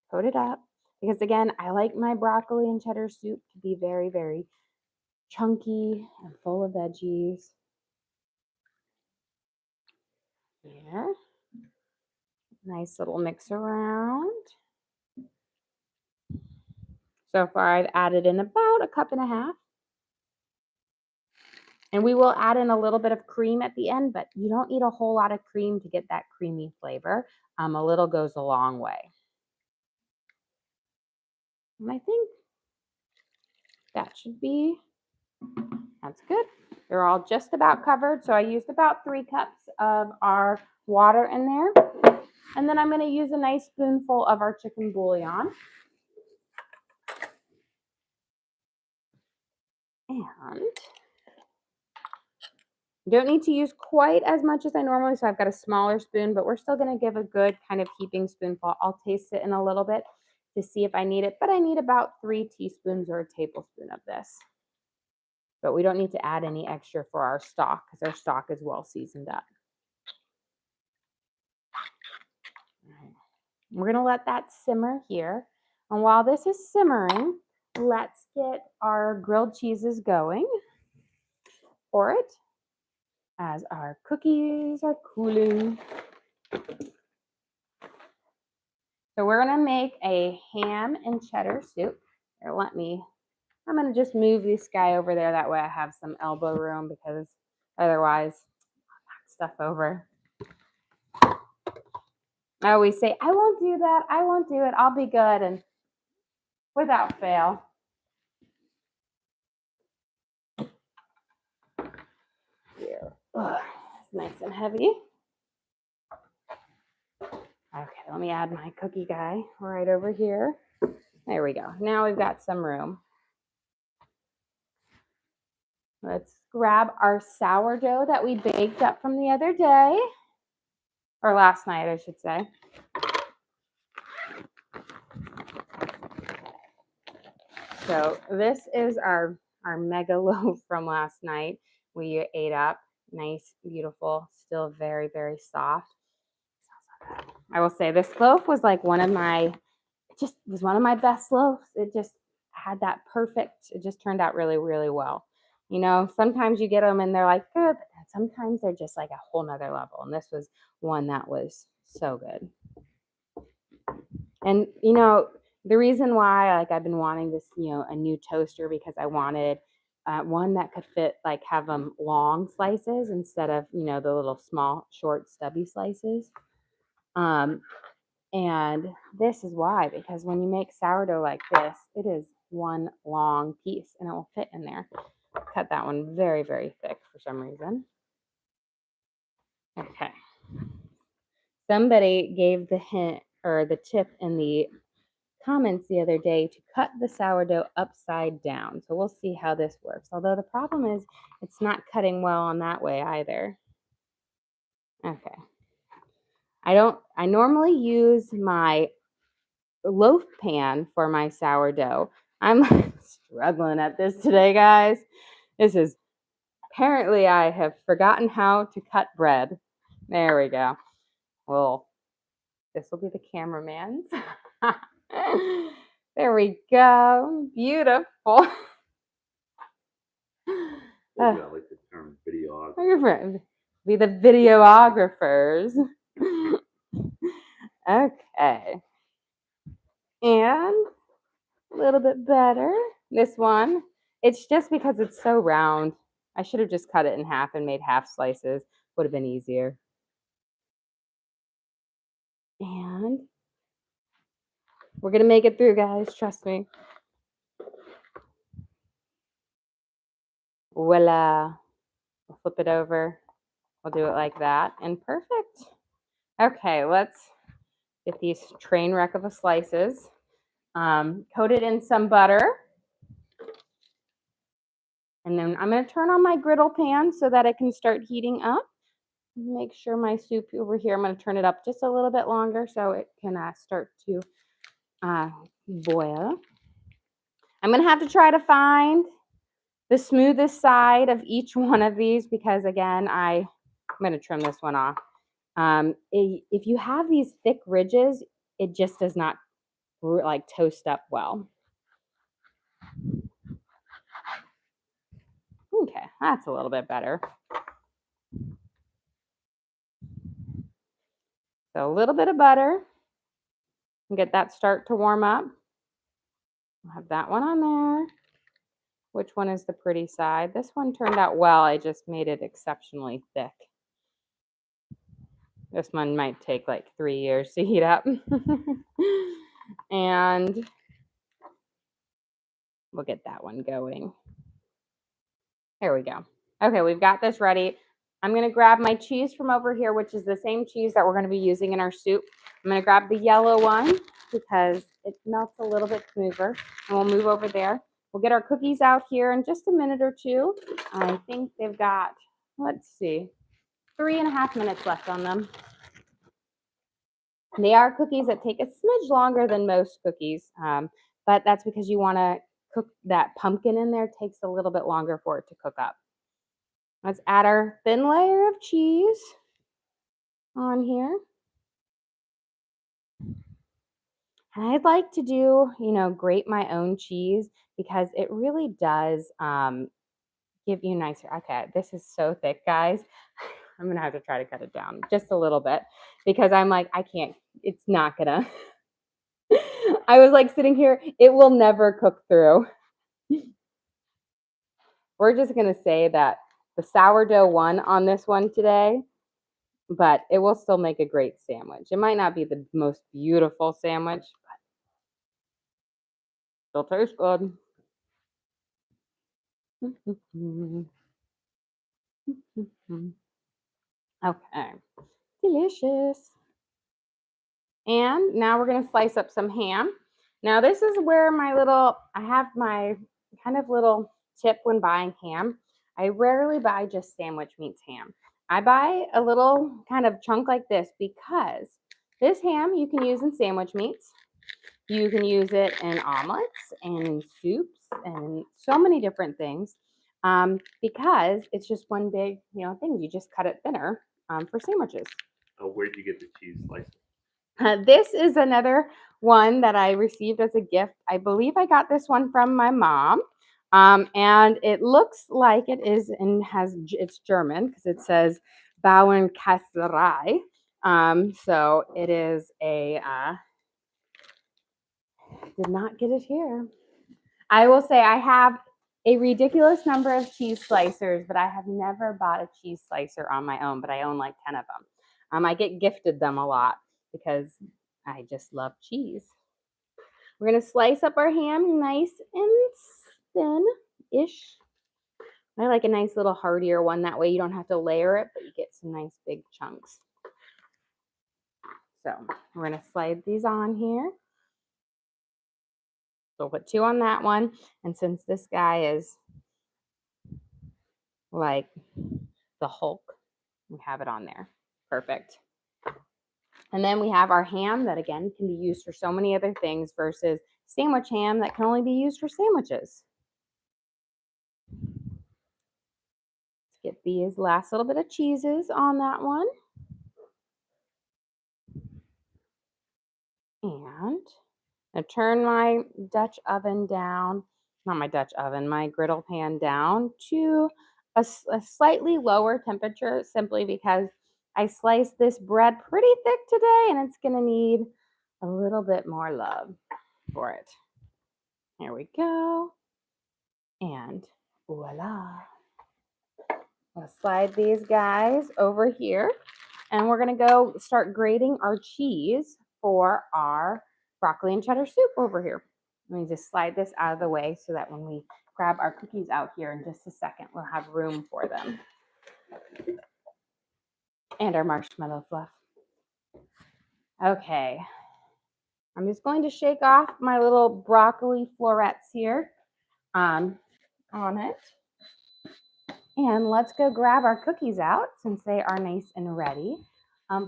coat it up. Because again, I like my broccoli and cheddar soup to be very, very chunky and full of veggies. Here. Nice little mix around. So far, I've added in about 1.5 cups. And we will add in a little bit of cream at the end, but you don't need a whole lot of cream to get that creamy flavor. A little goes a long way. And I think that's good. They're all just about covered. So I used about 3 cups of our water in there. And then I'm going to use a nice spoonful of our chicken bouillon. And you don't need to use quite as much as I normally, so I've got a smaller spoon, but we're still going to give a good kind of heaping spoonful. I'll taste it in a little bit to see if I need it, but I need about 3 teaspoons or a tablespoon of this. But we don't need to add any extra for our stock because our stock is well seasoned up. We're going to let that simmer here. And while this is simmering, let's get our grilled cheeses going for it as our cookies are cooling. So we're going to make a ham and cheddar soup. Here, I'm going to just move this guy over there. That way I have some elbow room because otherwise I'll knock stuff over. I always say, I won't do that. I won't do it. I'll be good. And without fail. Here. Ugh, it's nice and heavy. Okay, let me add my cookie guy right over here. There we go. Now we've got some room. Let's grab our sourdough that we baked up from the other day, or last night, I should say. So this is our mega loaf from last night. We ate up, nice, beautiful, still very, very soft. I will say this loaf was like one of my best loaves. It just had that perfect, it just turned out really, really well. You know, sometimes you get them and they're like good, but sometimes they're just like a whole nother level. And this was one that was so good. And, you know, the reason why, like, I've been wanting this, you know, a new toaster because I wanted one that could fit, like, have them long slices instead of, you know, the little small, short, stubby slices. And this is why, because when you make sourdough like this, it is one long piece and it will fit in there. Cut that one very, very thick for some reason. Okay. Somebody gave the hint or the tip in the comments the other day to cut the sourdough upside down. So we'll see how this works. Although the problem is it's not cutting well on that way either. Okay. I normally use my loaf pan for my sourdough. I'm struggling at this today, guys. This is apparently I have forgotten how to cut bread. There we go. Well, this will be the cameraman's. There we go. Beautiful. I like the term videographer. Be the videographers. Okay. And a little bit better. This one, it's just because it's so round. I should have just cut it in half and made half slices. Would have been easier. And we're going to make it through, guys. Trust me. Voila. We'll flip it over. We'll do it like that. And perfect. Okay, let's get these train wreck of a slices. Coat it in some butter. And then I'm going to turn on my griddle pan so that it can start heating up. Make sure my soup over here, I'm going to turn it up just a little bit longer so it can start to boil. I'm going to have to try to find the smoothest side of each one of these because, again, I'm going to trim this one off. If you have these thick ridges, it just does not like toast up well. Okay, that's a little bit better. So a little bit of butter. Get that start to warm up. I'll have that one on there. Which one is the pretty side? This one turned out well. I just made it exceptionally thick. This one might take like 3 years to heat up. And we'll get that one going. Here we go. Okay, we've got this ready. I'm going to grab my cheese from over here, which is the same cheese that we're going to be using in our soup. I'm going to grab the yellow one because it melts a little bit smoother. And we'll move over there. We'll get our cookies out here in just a minute or two. I think they've got, let's see, 3.5 minutes left on them. They are cookies that take a smidge longer than most cookies, but that's because you want to cook that pumpkin in there. It takes a little bit longer for it to cook up. Let's add our thin layer of cheese on here. And I'd like to do, grate my own cheese because it really does give you nicer. Okay, this is so thick, guys. I'm going to have to try to cut it down just a little bit because I'm like, I can't, it's not going to. I was like sitting here, it will never cook through. We're just going to say that the sourdough won on this one today, but it will still make a great sandwich. It might not be the most beautiful sandwich, but still tastes good. Okay, delicious. And now we're going to slice up some ham. Now this is where I have my kind of little tip when buying ham. I rarely buy just sandwich meats ham. I buy a little kind of chunk like this because this ham you can use in sandwich meats. You can use it in omelets and in soups and so many different things because it's just one big, thing. You just cut it thinner for sandwiches. Oh, where'd you get the cheese slices? This is another one that I received as a gift. I believe I got this one from my mom. And it looks like it is and it's German because it says Bauernkäserei. So it is did not get it here. I will say I have a ridiculous number of cheese slicers, but I have never bought a cheese slicer on my own, but I own like 10 of them. I get gifted them a lot because I just love cheese. We're going to slice up our ham nice and thin-ish. I like a nice little heartier one. That way you don't have to layer it, but you get some nice big chunks. So we're going to slide these on here. So we'll put 2 on that one. And since this guy is like the Hulk, we have it on there. Perfect. And then we have our ham that, again, can be used for so many other things versus sandwich ham that can only be used for sandwiches. Let's get these last little bit of cheeses on that one. And I turn my Dutch oven down, not my Dutch oven, my griddle pan down to a slightly lower temperature simply because I sliced this bread pretty thick today and it's going to need a little bit more love for it. Here we go. And voila. I'll slide these guys over here and we're going to go start grating our cheese for our broccoli and cheddar soup over here. Let me just slide this out of the way so that when we grab our cookies out here in just a second, we'll have room for them. And our marshmallow fluff. Okay. I'm just going to shake off my little broccoli florets here on it. And let's go grab our cookies out since they are nice and ready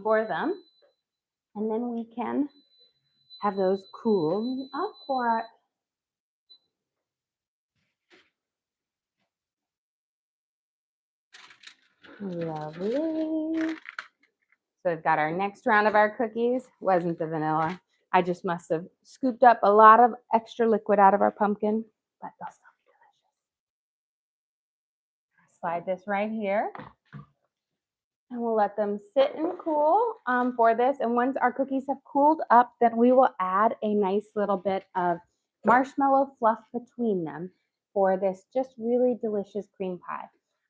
for them. And then we can have those cool up for it. Lovely. So we've got our next round of our cookies. Wasn't the vanilla. I just must have scooped up a lot of extra liquid out of our pumpkin, but they'll still be delicious. Slide this right here. And we'll let them sit and cool for this. And once our cookies have cooled up, then we will add a nice little bit of marshmallow fluff between them for this just really delicious cream pie.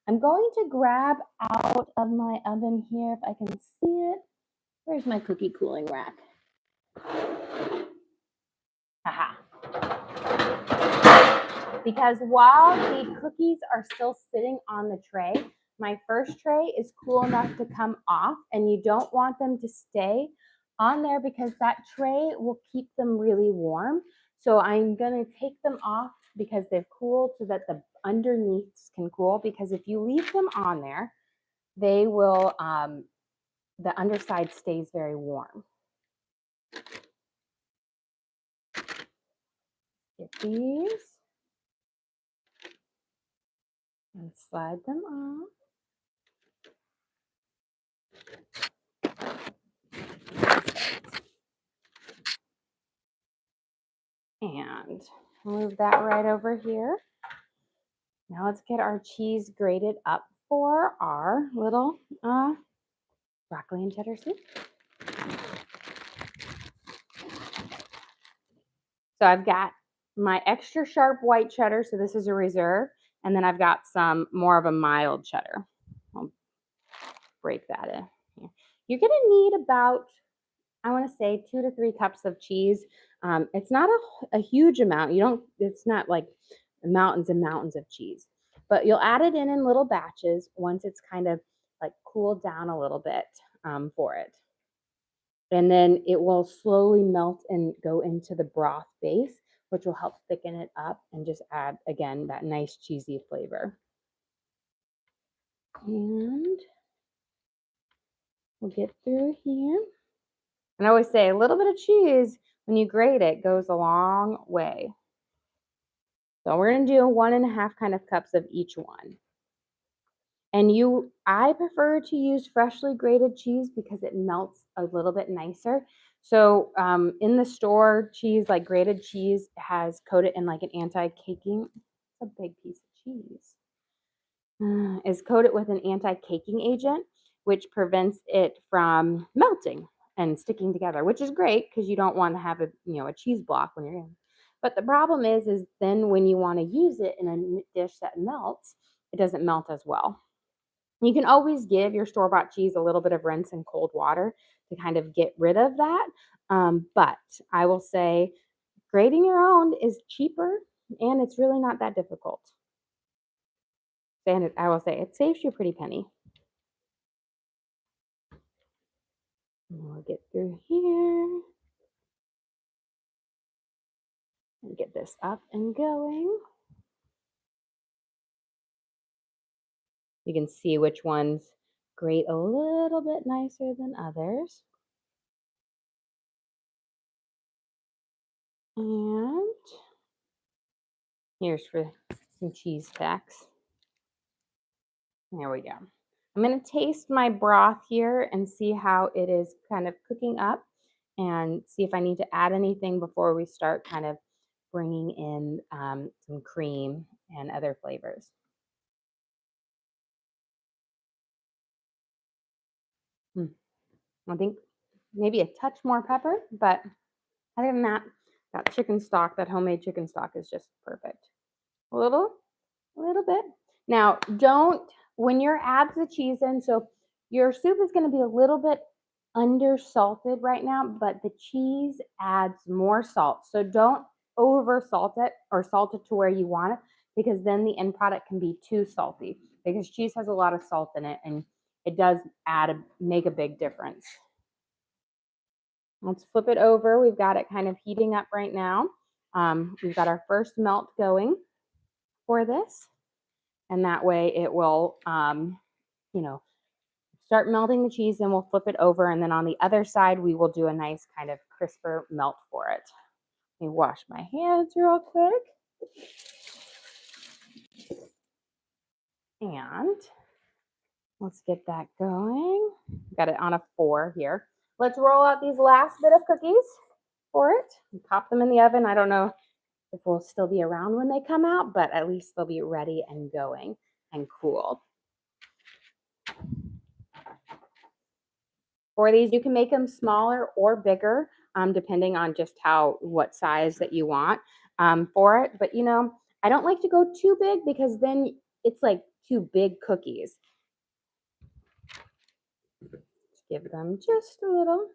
I'm going to grab out of my oven here if I can see it. Where's my cookie cooling rack? Aha. Because while the cookies are still sitting on the tray, my first tray is cool enough to come off, and you don't want them to stay on there because that tray will keep them really warm. So I'm going to take them off because they've cooled so that the underneaths can cool, because if you leave them on there, they will, the underside stays very warm. Get these and slide them off. And move that right over here. Now let's get our cheese grated up for our little broccoli and cheddar soup. So I've got my extra sharp white cheddar, so this is a reserve, and then I've got some more of a mild cheddar. I'll break that in here. You're going to need about, I want to say 2 to 3 cups of cheese. It's not a huge amount. It's not like mountains and mountains of cheese, but you'll add it in little batches once it's kind of like cooled down a little bit for it. And then it will slowly melt and go into the broth base, which will help thicken it up and just add, again, that nice cheesy flavor. And we'll get through here. And I always say a little bit of cheese, when you grate it, goes a long way. So we're going to do 1.5 kind of cups of each one. And I prefer to use freshly grated cheese because it melts a little bit nicer. So in the store, cheese, like grated cheese, has coated in like an anti-caking. It's a big piece of cheese. Is coated with an anti-caking agent, which prevents it from melting and sticking together, which is great because you don't want to have a cheese block when you're in. But the problem is then when you want to use it in a dish that melts, it doesn't melt as well. You can always give your store-bought cheese a little bit of rinse in cold water to kind of get rid of that. But I will say grating your own is cheaper and it's really not that difficult. And I will say it saves you a pretty penny. We'll get through here and get this up and going. You can see which ones grate a little bit nicer than others. And here's for some cheese facts. There we go. I'm going to taste my broth here and see how it is kind of cooking up and see if I need to add anything before we start kind of bringing in some cream and other flavors. I think maybe a touch more pepper, but other than that, that chicken stock, that homemade chicken stock is just perfect. A little bit. Now, when you're add the cheese in, so your soup is going to be a little bit undersalted right now, but the cheese adds more salt. So don't over salt it or salt it to where you want it, because then the end product can be too salty, because cheese has a lot of salt in it and it does make a big difference. Let's flip it over. We've got it kind of heating up right now. We've got our first melt going for this. And that way it will, start melting the cheese, and we'll flip it over. And then on the other side, we will do a nice kind of crisper melt for it. Let me wash my hands real quick. And let's get that going. Got it on a 4 here. Let's roll out these last bit of cookies for it and pop them in the oven. I don't know if we'll still be around when they come out, but at least they'll be ready and going and cool. For these, you can make them smaller or bigger, depending on just what size that you want for it. But I don't like to go too big because then it's like too big cookies. Give them just a little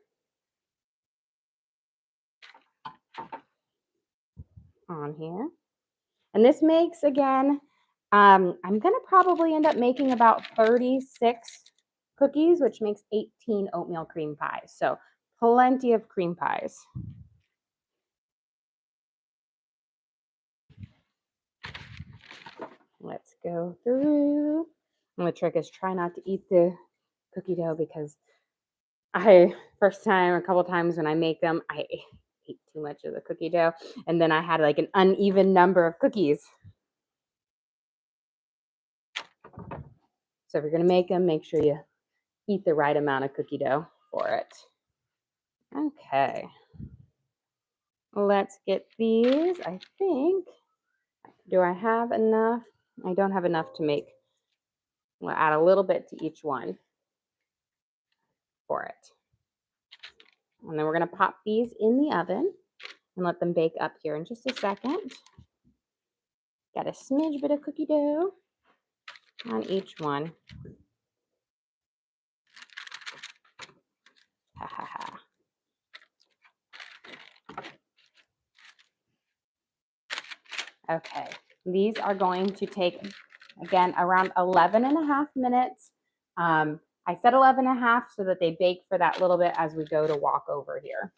on here. And this makes, again, I'm going to probably end up making about 36 cookies, which makes 18 oatmeal cream pies. So plenty of cream pies. Let's go through. And the trick is try not to eat the cookie dough, because a couple times when I make them, I ate too much of the cookie dough, and then I had like an uneven number of cookies. So if you're going to make them, make sure you eat the right amount of cookie dough for it. Okay. Let's get these. I think, do I have enough? I don't have enough to make. We'll add a little bit to each one for it. And then we're going to pop these in the oven and let them bake up here in just a second. Got a smidge bit of cookie dough on each one. Ha ha ha. Okay, these are going to take, again, around 11.5 minutes. I said 11 and a half so that they bake for that little bit as we go to walk over here.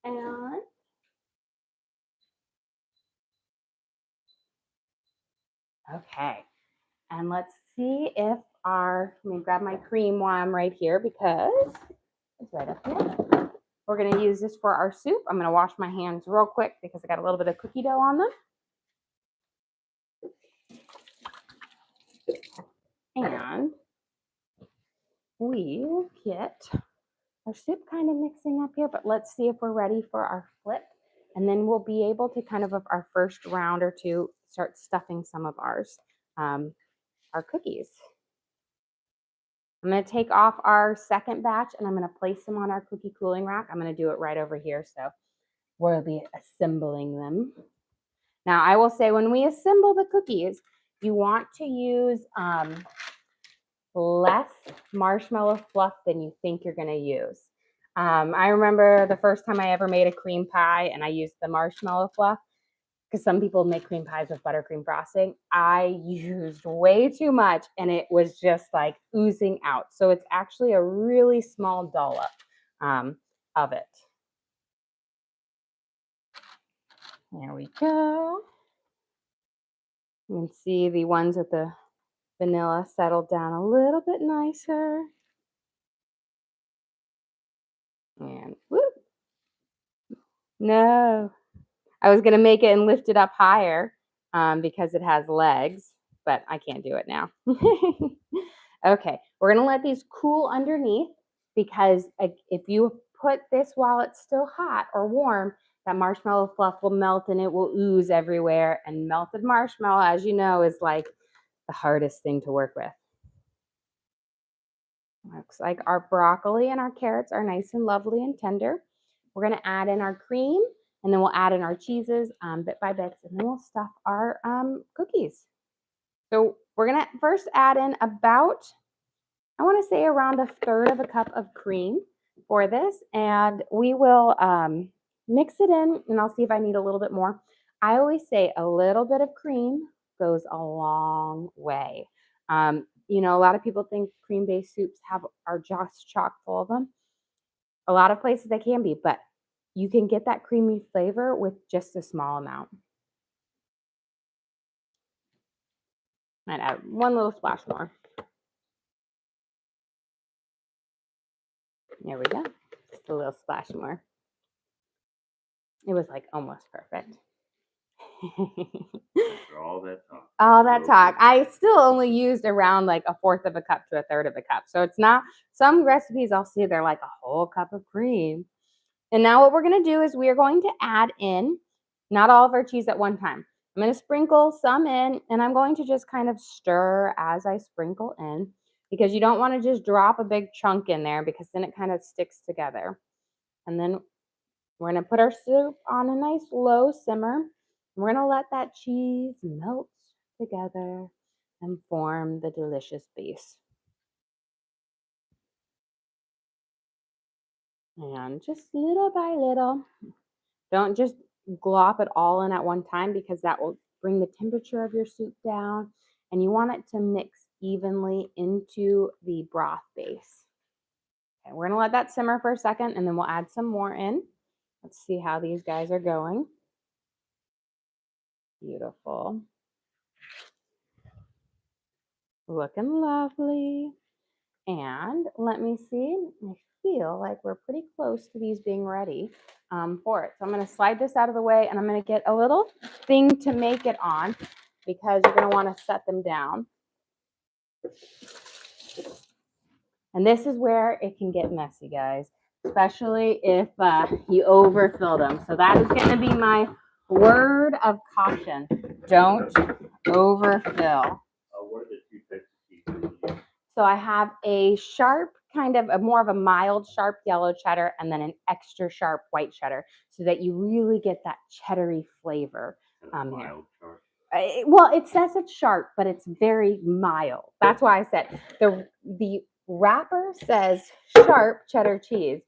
And okay. And let's see if let me grab my cream while I'm right here because it's right up here. We're going to use this for our soup. I'm going to wash my hands real quick because I got a little bit of cookie dough on them. And we will get our soup kind of mixing up here, but let's see if we're ready for our flip. And then we'll be able to kind of our first round or two, start stuffing some of our cookies. I'm going to take off our second batch and I'm going to place them on our cookie cooling rack. I'm going to do it right over here. So we'll be assembling them. Now, I will say when we assemble the cookies, you want to use less marshmallow fluff than you think you're going to use. I remember the first time I ever made a cream pie and I used the marshmallow fluff because some people make cream pies with buttercream frosting. I used way too much and it was just like oozing out. So it's actually a really small dollop of it. There we go. You can see the ones with the vanilla settled down a little bit nicer. And whoop. No, I was going to make it and lift it up higher because it has legs, but I can't do it now. Okay, we're going to let these cool underneath because if you put this while it's still hot or warm, that marshmallow fluff will melt and it will ooze everywhere. And melted marshmallow, as you know, is like the hardest thing to work with. Looks like our broccoli and our carrots are nice and lovely and tender. We're going to add in our cream and then we'll add in our cheeses bit by bits and then we'll stuff our cookies. So we're going to first add in about, I want to say around 1/3 cup of cream for this. And we will mix it in and I'll see if I need a little bit more. I always say a little bit of cream goes a long way. You know, a lot of people think cream-based soups are just chock full of them. A lot of places they can be, but you can get that creamy flavor with just a small amount. Might add one little splash more. There we go. Just a little splash more. It was like almost perfect. After all that talk. All that talk. I still only used around like 1/4 cup to 1/3 cup. So it's not, some recipes I'll see they're like a whole cup of cream. And now what we're going to do is we are going to add in, not all of our cheese at one time. I'm going to sprinkle some in and I'm going to just kind of stir as I sprinkle in because you don't want to just drop a big chunk in there because then it kind of sticks together. And then we're going to put our soup on a nice low simmer. We're going to let that cheese melt together and form the delicious base. And just little by little, don't just glop it all in at one time because that will bring the temperature of your soup down and you want it to mix evenly into the broth base. Okay, we're going to let that simmer for a second and then we'll add some more in. Let's see how these guys are going. Beautiful. Looking lovely. And let me see, I feel like we're pretty close to these being ready for it. So I'm going to slide this out of the way and I'm going to get a little thing to make it on because you're going to want to set them down. And this is where it can get messy, guys, especially if you overfill them. So that is going to be my word of caution. Don't overfill. What are the two types of cheese? So I have a sharp, kind of more of a mild sharp yellow cheddar and then an extra sharp white cheddar so that you really get that cheddary flavor. Mild sharp. Well, it says it's sharp, but it's very mild. That's why I said the wrapper says sharp cheddar cheese,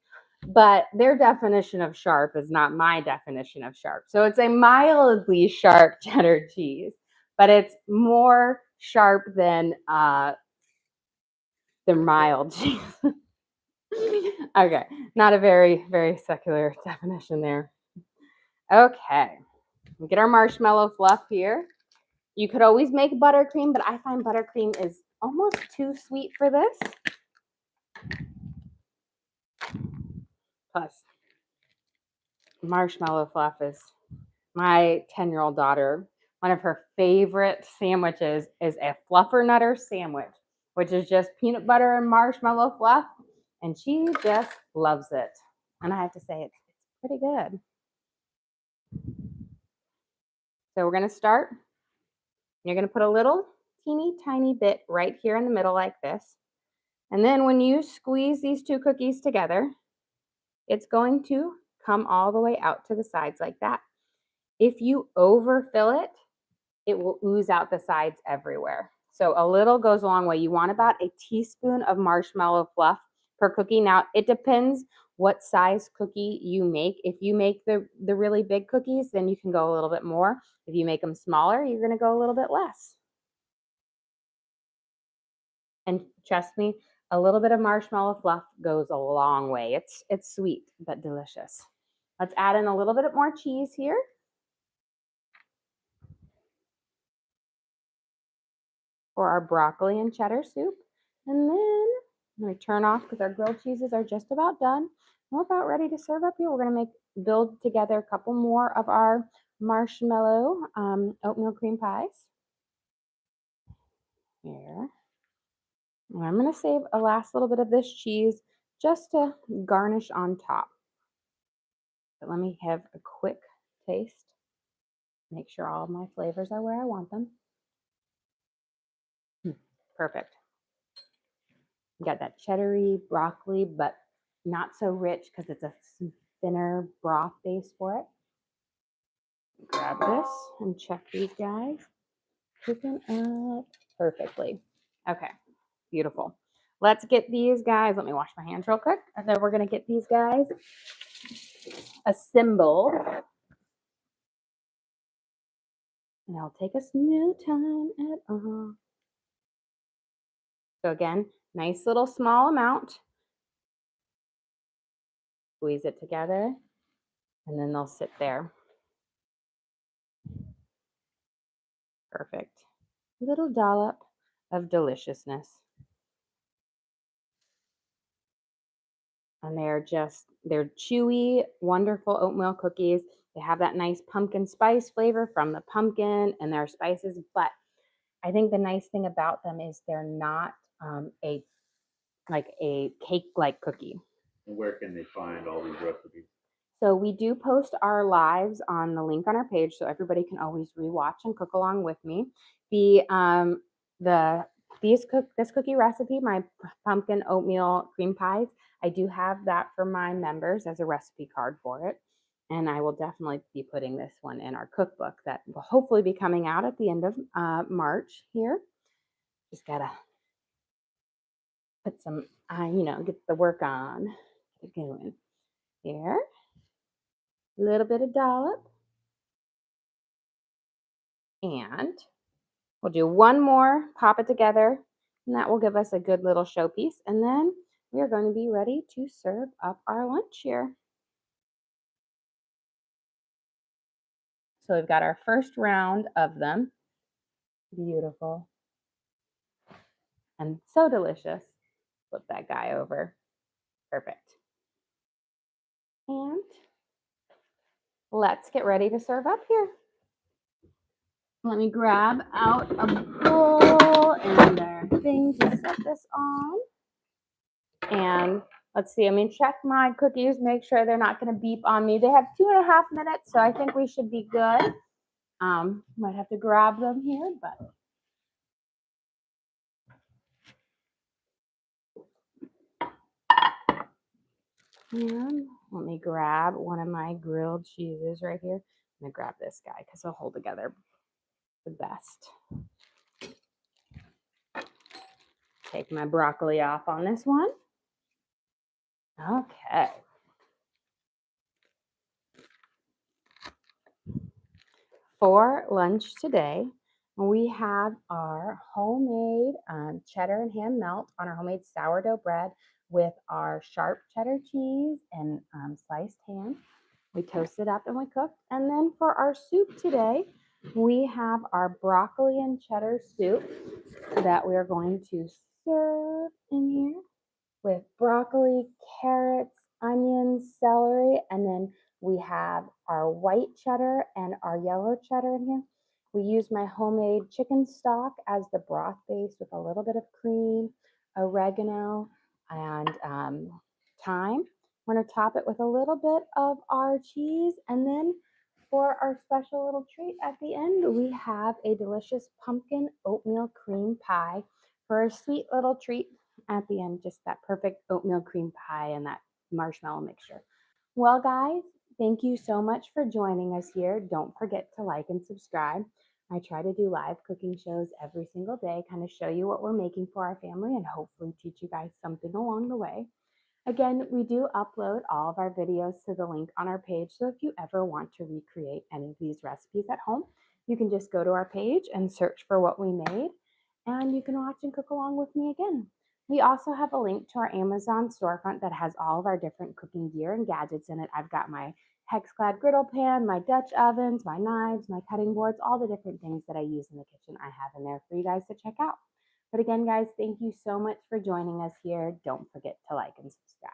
but their definition of sharp is not my definition of sharp. So it's a mildly sharp cheddar cheese, but it's more sharp than They're mild cheese. Okay, not a very, very secular definition there. Okay, we get our marshmallow fluff here. You could always make buttercream, but I find buttercream is almost too sweet for this. Plus, marshmallow fluff is my 10-year-old daughter. One of her favorite sandwiches is a fluffernutter sandwich, which is just peanut butter and marshmallow fluff. And she just loves it. And I have to say, it's pretty good. So we're going to start. You're going to put a little teeny tiny bit right here in the middle like this. And then when you squeeze these two cookies together, it's going to come all the way out to the sides like that. If you overfill it, it will ooze out the sides everywhere. So a little goes a long way. You want about a teaspoon of marshmallow fluff per cookie. Now, it depends what size cookie you make. If you make the really big cookies, then you can go a little bit more. If you make them smaller, you're going to go a little bit less. And trust me, a little bit of marshmallow fluff goes a long way. It's sweet, but delicious. Let's add in a little bit more cheese here. For our broccoli and cheddar soup. And then I'm going to turn off because our grilled cheeses are just about done. We're about ready to serve up here. We're going to build together a couple more of our marshmallow oatmeal cream pies. Here. And I'm going to save a last little bit of this cheese just to garnish on top. But let me have a quick taste. Make sure all of my flavors are where I want them. Perfect. You got that cheddary broccoli, but not so rich because it's a thinner broth base for it. Grab this and check these guys. Cooking up perfectly. Okay, beautiful. Let's get these guys. Let me wash my hands real quick. And then we're going to get these guys assembled. And it'll take us no time at all. So again, nice little small amount. Squeeze it together. And then they'll sit there. Perfect. Little dollop of deliciousness. And they're chewy, wonderful oatmeal cookies. They have that nice pumpkin spice flavor from the pumpkin and their spices. But I think the nice thing about them is they're not a cake-like cookie. Where can they find all these recipes? So we do post our lives on the link on our page, so everybody can always rewatch and cook along with me. This cookie recipe, my pumpkin oatmeal cream pies, I do have that for my members as a recipe card for it. And I will definitely be putting this one in our cookbook that will hopefully be coming out at the end of March here. Just gotta put some, get the work on, get going here. A little bit of dollop. And we'll do one more, pop it together, and that will give us a good little showpiece. And then we are going to be ready to serve up our lunch here. So we've got our first round of them. Beautiful. And so delicious. Flip that guy over. Perfect. And let's get ready to serve up here. Let me grab out a bowl and a thing to set this on. And let's see, check my cookies, make sure they're not going to beep on me. They have 2.5 minutes, so I think we should be good. Might have to grab them here, but. And let me grab one of my grilled cheeses right here. I'm going to grab this guy because they'll hold together the best. Take my broccoli off on this one. Okay. For lunch today, We have our homemade cheddar and ham melt on our homemade sourdough bread with our sharp cheddar cheese and sliced ham. We toast it up and we cooked. And then for our soup today, we have our broccoli and cheddar soup that we are going to serve in here with broccoli, carrots, onions, celery, and then we have our white cheddar and our yellow cheddar in here. We use my homemade chicken stock as the broth base with a little bit of cream, oregano, and thyme. We're going to top it with a little bit of our cheese, and then for our special little treat at the end, we have a delicious pumpkin oatmeal cream pie for a sweet little treat at the end, just that perfect oatmeal cream pie and that marshmallow mixture. Well, guys, thank you so much for joining us here. Don't forget to like and subscribe. I try to do live cooking shows every single day, kind of show you what we're making for our family and hopefully teach you guys something along the way. Again, we do upload all of our videos to the link on our page. So if you ever want to recreate any of these recipes at home, you can just go to our page and search for what we made, and you can watch and cook along with me again. We also have a link to our Amazon storefront that has all of our different cooking gear and gadgets in it. I've got my hex-clad griddle pan, my Dutch ovens, my knives, my cutting boards, all the different things that I use in the kitchen I have in there for you guys to check out. But again, guys, thank you so much for joining us here. Don't forget to like and subscribe.